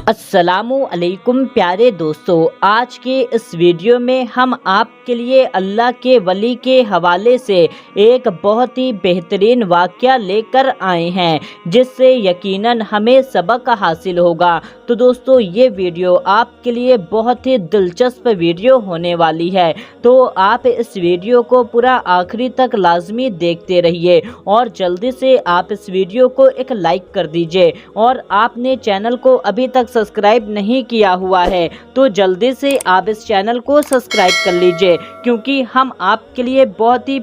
السلام علیکم پیارے دوستو، آج کے اس ویڈیو میں ہم آپ کے لیے اللہ کے ولی کے حوالے سے ایک بہت ہی بہترین واقعہ لے کر آئے ہیں، جس سے یقیناً ہمیں سبق حاصل ہوگا۔ تو دوستو، یہ ویڈیو آپ کے لیے بہت ہی دلچسپ ویڈیو ہونے والی ہے، تو آپ اس ویڈیو کو پورا آخری تک لازمی دیکھتے رہیے اور جلدی سے آپ اس ویڈیو کو ایک لائک کر دیجئے، اور آپ نے چینل کو ابھی تک سبسکرائب نہیں کیا ہوا ہے تو جلدی سے آپ اس چینل کو سبسکرائب کر لیجئے، کیونکہ ہم آپ کے لیے بہت ہی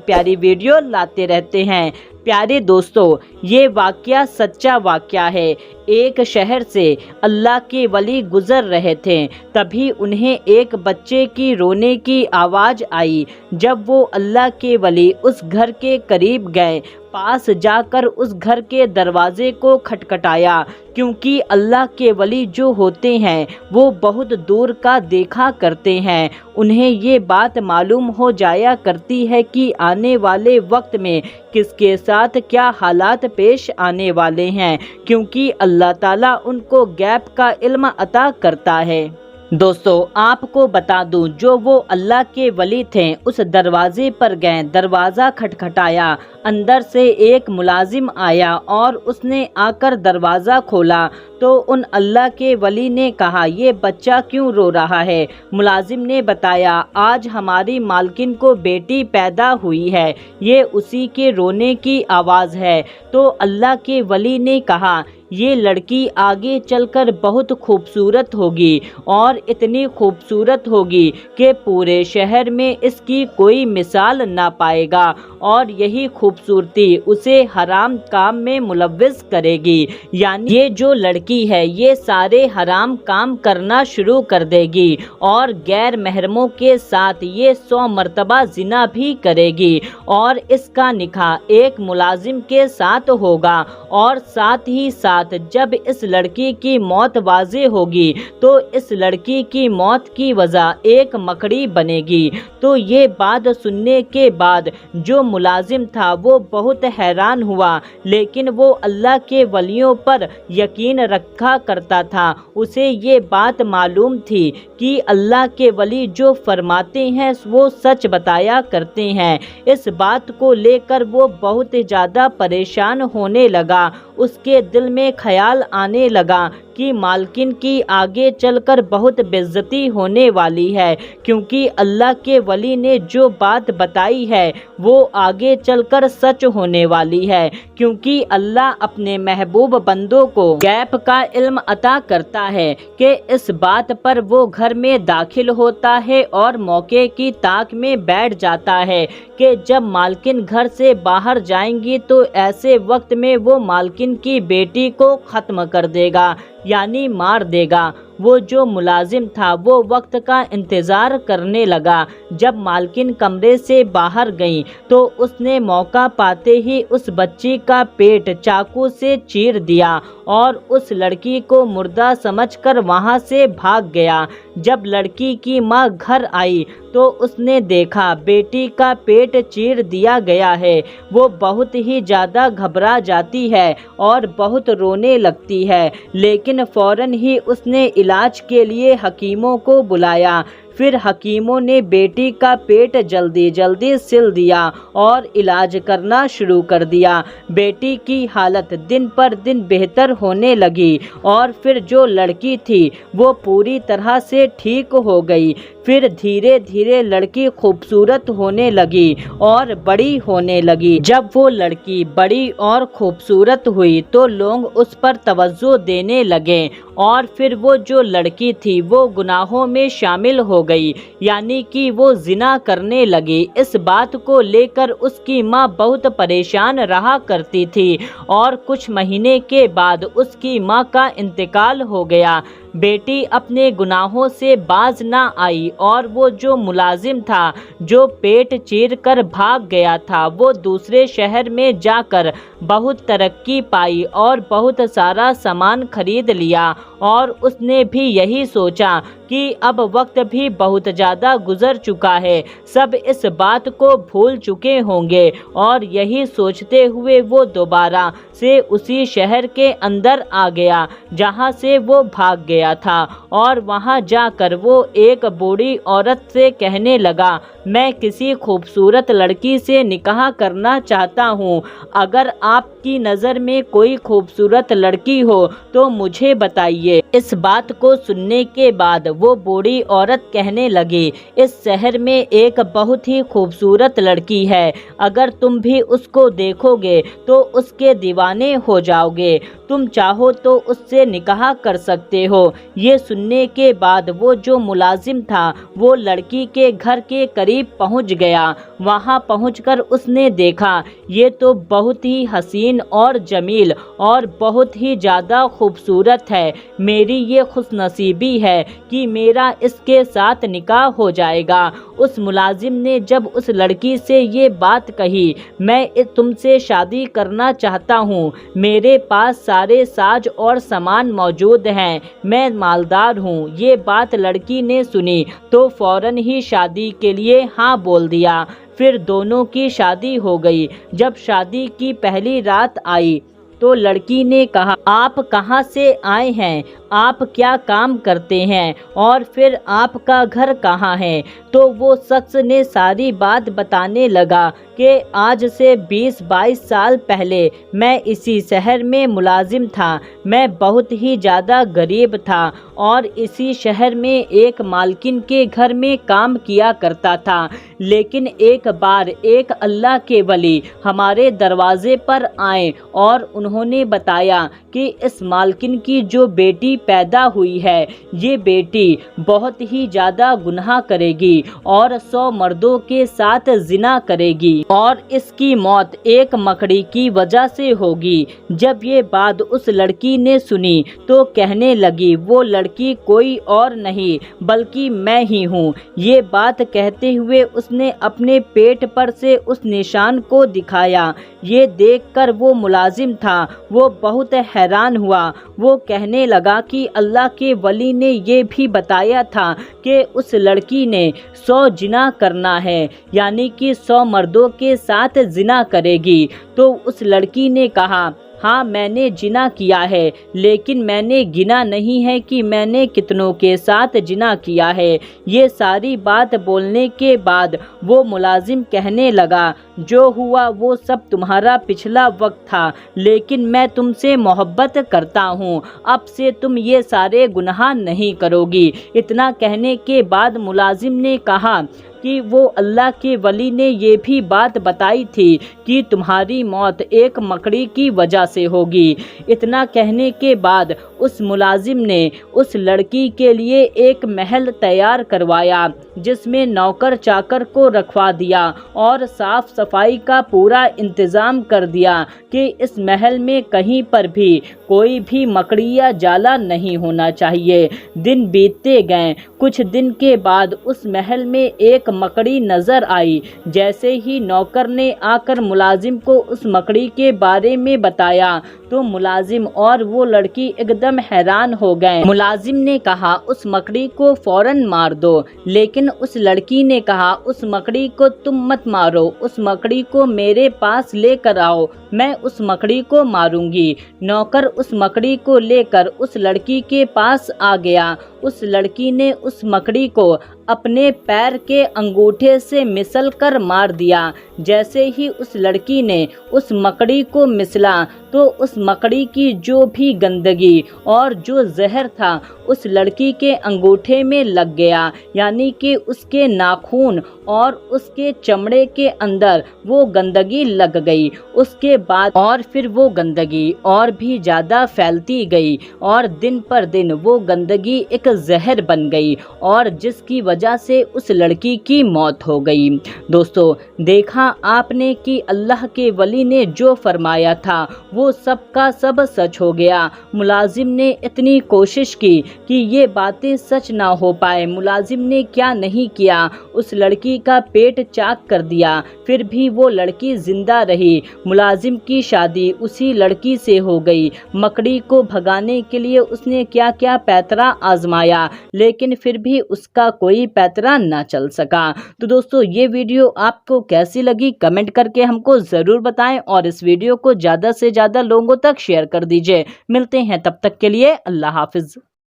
پیاری ویڈیو لاتے رہتے ہیں۔ پیارے دوستو، یہ واقعہ سچا واقعہ ہے۔ ایک شہر سے اللہ کے ولی گزر رہے تھے، تبھی انہیں ایک بچے کی رونے کی آواز آئی۔ جب وہ اللہ کے ولی اس گھر کے قریب گئے، پاس جا کر اس گھر کے دروازے کو کھٹکھٹایا، کیونکہ اللہ کے ولی جو ہوتے ہیں وہ بہت دور کا دیکھا کرتے ہیں۔ انہیں یہ بات معلوم ہو جایا کرتی ہے کہ آنے والے وقت میں کس کے ساتھ کیا حالات پیش آنے والے ہیں، کیونکہ اللہ تعالیٰ ان کو غیب کا علم عطا کرتا ہے۔ دوستو، آپ کو بتا دوں، جو وہ اللہ کے ولی تھے اس دروازے پر گئے، دروازہ کھٹکھٹایا، اندر سے ایک ملازم آیا اور اس نے آ کر دروازہ کھولا تو ان اللہ کے ولی نے کہا، یہ بچہ کیوں رو رہا ہے؟ ملازم نے بتایا، آج ہماری مالکن کو بیٹی پیدا ہوئی ہے، یہ اسی کے رونے کی آواز ہے۔ تو اللہ کے ولی نے کہا، یہ لڑکی آگے چل کر بہت خوبصورت ہوگی اور اتنی خوبصورت ہوگی کہ پورے شہر میں اس کی کوئی مثال نہ پائے گا، اور یہی خوبصورتی اسے حرام کام میں ملوث کرے گی، یعنی یہ جو لڑکی ہے یہ سارے حرام کام کرنا شروع کر دے گی اور غیر محرموں کے ساتھ یہ 100 مرتبہ زنا بھی کرے گی، اور اس کا نکاح ایک ملازم کے ساتھ ہوگا، اور ساتھ ہی ساتھ جب اس لڑکی کی موت واضح ہوگی تو اس لڑکی کی موت کی وجہ ایک مکڑی بنے گی۔ تو یہ بات سننے کے بعد جو ملازم تھا وہ بہت حیران ہوا، لیکن وہ اللہ کے ولیوں پر یقین رکھا کرتا تھا۔ اسے یہ بات معلوم تھی کہ اللہ کے ولی جو فرماتے ہیں وہ سچ بتایا کرتے ہیں۔ اس بات کو لے کر وہ بہت زیادہ پریشان ہونے لگا۔ اس کے دل میں خیال آنے لگا کہ مالکن کی آگے چل کر بہت بے عزتی ہونے والی ہے، کیونکہ اللہ کے ولی نے جو بات بتائی ہے وہ آگے چل کر سچ ہونے والی ہے، کیونکہ اللہ اپنے محبوب بندوں کو غیب کا علم عطا کرتا ہے کہ اس بات پر وہ گھر میں داخل ہوتا ہے اور موقع کی تاک میں بیٹھ جاتا ہے کہ جب مالکن گھر سے باہر جائیں گی تو ایسے وقت میں وہ مالکن کی بیٹی کو ختم کر دے گا، یعنی مار دے گا۔ وہ جو ملازم تھا وہ وقت کا انتظار کرنے لگا۔ جب مالکن کمرے سے باہر گئیں تو اس نے موقع پاتے ہی اس بچی کا پیٹ چاقو سے چیر دیا اور اس لڑکی کو مردہ سمجھ کر وہاں سے بھاگ گیا۔ جب لڑکی کی ماں گھر آئی تو اس نے دیکھا بیٹی کا پیٹ چیر دیا گیا ہے۔ وہ بہت ہی زیادہ گھبرا جاتی ہے اور بہت رونے لگتی ہے، لیکن فوراً ہی اس نے علاج کے لیے حکیموں کو بلایا۔ پھر حکیموں نے بیٹی کا پیٹ جلدی سل دیا اور علاج کرنا شروع کر دیا۔ بیٹی کی حالت دن پر دن بہتر ہونے لگی اور پھر جو لڑکی تھی وہ پوری طرح سے ٹھیک ہو گئی۔ پھر دھیرے دھیرے لڑکی خوبصورت ہونے لگی اور بڑی ہونے لگی۔ جب وہ لڑکی بڑی اور خوبصورت ہوئی تو لوگ اس پر توجہ دینے لگے، اور پھر وہ جو لڑکی تھی وہ گناہوں میں شامل ہو گئی، یعنی کہ وہ زنا کرنے لگی۔ اس بات کو لے کر اس کی ماں بہت پریشان رہا کرتی تھی، اور کچھ مہینے کے بعد اس کی ماں کا انتقال ہو گیا۔ بیٹی اپنے گناہوں سے باز نہ آئی، اور وہ جو ملازم تھا جو پیٹ چیر کر بھاگ گیا تھا وہ دوسرے شہر میں جا کر بہت ترقی پائی اور بہت سارا سامان خرید لیا، اور اس نے بھی یہی سوچا کہ اب وقت بھی بہت زیادہ گزر چکا ہے، سب اس بات کو بھول چکے ہوں گے، اور یہی سوچتے ہوئے وہ دوبارہ سے اسی شہر کے اندر آ گیا جہاں سے وہ بھاگ گیا تھا، اور وہاں جا کر وہ ایک بوڑھی عورت سے کہنے لگا، میں کسی خوبصورت لڑکی سے نکاح کرنا چاہتا ہوں، اگر آپ کی نظر میں کوئی خوبصورت لڑکی ہو تو مجھے بتائیے۔ اس بات کو سننے کے بعد وہ بوڑھی عورت کہنے لگی، اس شہر میں ایک بہت ہی خوبصورت لڑکی ہے، اگر تم بھی اس کو دیکھو گے تو اس کے دیوانے ہو جاؤ گے، تم چاہو تو اس سے نکاح کر سکتے ہو۔ یہ سننے کے بعد وہ جو ملازم تھا وہ لڑکی کے گھر کے قریب پہنچ گیا، وہاں پہنچ کر اس نے دیکھا یہ تو بہت ہی حسین اور جمیل اور بہت ہی زیادہ خوبصورت ہے، میری یہ خوش نصیبی ہے کہ میرا اس کے ساتھ نکاح ہو جائے گا۔ اس ملازم نے جب اس لڑکی سے یہ بات کہی، میں تم سے شادی کرنا چاہتا ہوں، میرے پاس سارے ساز اور سامان موجود ہیں، میں مالدار ہوں، یہ بات لڑکی نے سنی تو فوراً ہی شادی کے لیے ہاں بول دیا۔ پھر دونوں کی شادی ہو گئی۔ جب شادی کی پہلی رات آئی تو لڑکی نے کہا، آپ کہاں سے آئے ہیں، آپ کیا کام کرتے ہیں، اور پھر آپ کا گھر کہاں ہے؟ تو وہ شخص نے ساری بات بتانے لگا کہ آج سے 20-22 سال پہلے میں اسی شہر میں ملازم تھا، میں بہت ہی زیادہ غریب تھا اور اسی شہر میں ایک مالکن کے گھر میں کام کیا کرتا تھا، لیکن ایک بار ایک اللہ کے ولی ہمارے دروازے پر آئے اور انہوں نے بتایا کہ اس مالکن کی جو بیٹی پیدا ہوئی ہے، یہ بیٹی بہت ہی زیادہ گناہ کرے گی اور 100 مردوں کے ساتھ زنا کرے گی اور اس کی موت ایک مکڑی کی وجہ سے ہوگی۔ جب یہ بات اس لڑکی نے سنی تو کہنے لگی، وہ لڑکی کوئی اور نہیں بلکہ میں ہی ہوں۔ یہ بات کہتے ہوئے اس نے اپنے پیٹ پر سے اس نشان کو دکھایا۔ یہ دیکھ کر وہ ملازم تھا وہ بہت حیران ہوا، وہ کہنے لگا کہ اللہ کے ولی نے یہ بھی بتایا تھا کہ اس لڑکی نے 100 زنا کرنا ہے، یعنی کہ 100 مردوں کے ساتھ زنا کرے گی۔ تو اس لڑکی نے کہا، ہاں میں نے زنا کیا ہے، لیکن میں نے گنا نہیں ہے کہ میں نے کتنوں کے ساتھ زنا کیا ہے۔ یہ ساری بات بولنے کے بعد وہ ملازم کہنے لگا، جو ہوا وہ سب تمہارا پچھلا وقت تھا، لیکن میں تم سے محبت کرتا ہوں، اب سے تم یہ سارے گناہ نہیں کرو گی۔ اتنا کہنے کے بعد ملازم نے کہا کہ وہ اللہ کے ولی نے یہ بھی بات بتائی تھی کہ تمہاری موت ایک مکڑی کی وجہ سے ہوگی۔ اتنا کہنے کے بعد اس ملازم نے اس لڑکی کے لیے ایک محل تیار کروایا جس میں نوکر چاکر کو رکھوا دیا اور صاف صفائی کا پورا انتظام کر دیا کہ اس محل میں کہیں پر بھی کوئی بھی مکڑی یا جالا نہیں ہونا چاہیے۔ دن بیتتے گئے، کچھ دن کے بعد اس محل میں ایک مکڑی نظر آئی۔ جیسے ہی نوکر نے آ کر ملازم کو اس مکڑی کے بارے میں بتایا تو ملازم اور وہ لڑکی ایک دم حیران ہو گئے۔ ملازم نے کہا، اس مکڑی کو فوراً مار دو، لیکن اس لڑکی نے کہا، اس مکڑی کو تم مت مارو، اس مکڑی کو میرے پاس لے کر آؤ، میں اس مکڑی کو ماروں گی۔ نوکر اس مکڑی کو لے کر اس لڑکی کے پاس آ گیا۔ اس لڑکی نے اس مکڑی کو اپنے پیر کے انگوٹھے سے مسل کر مار دیا۔ جیسے ہی اس لڑکی نے اس مکڑی کو مسلا تو اس مکڑی کی جو بھی گندگی اور جو زہر تھا اس لڑکی کے انگوٹھے میں لگ گیا، یعنی کہ اس کے ناخون اور اس کے چمڑے کے اندر وہ گندگی لگ گئی۔ اس کے بعد اور پھر وہ گندگی اور بھی زیادہ پھیلتی گئی اور دن پر دن وہ گندگی ایک زہر بن گئی، اور جس کی وجہ وجہ سے اس لڑکی کی موت ہو گئی۔ دوستو دیکھا آپ نے کہ اللہ کے ولی نے جو فرمایا تھا وہ سب کا سب سچ ہو گیا۔ ملازم نے اتنی کوشش کی کہ یہ باتیں سچ نہ ہو پائے۔ ملازم نے کیا نہیں کیا، اس لڑکی کا پیٹ چاک کر دیا، پھر بھی وہ لڑکی زندہ رہی۔ ملازم کی شادی اسی لڑکی سے ہو گئی۔ مکڑی کو بھگانے کے لیے اس نے کیا کیا پیترا آزمایا، لیکن پھر بھی اس کا کوئی پیترا نہ چل سکا۔ تو دوستو یہ ویڈیو آپ کو کیسی لگی کمنٹ کر کے ہم کو ضرور بتائیں، اور اس ویڈیو کو زیادہ سے زیادہ لوگوں تک شیئر کر دیجئے۔ ملتے ہیں تب تک کے لیے اللہ حافظ۔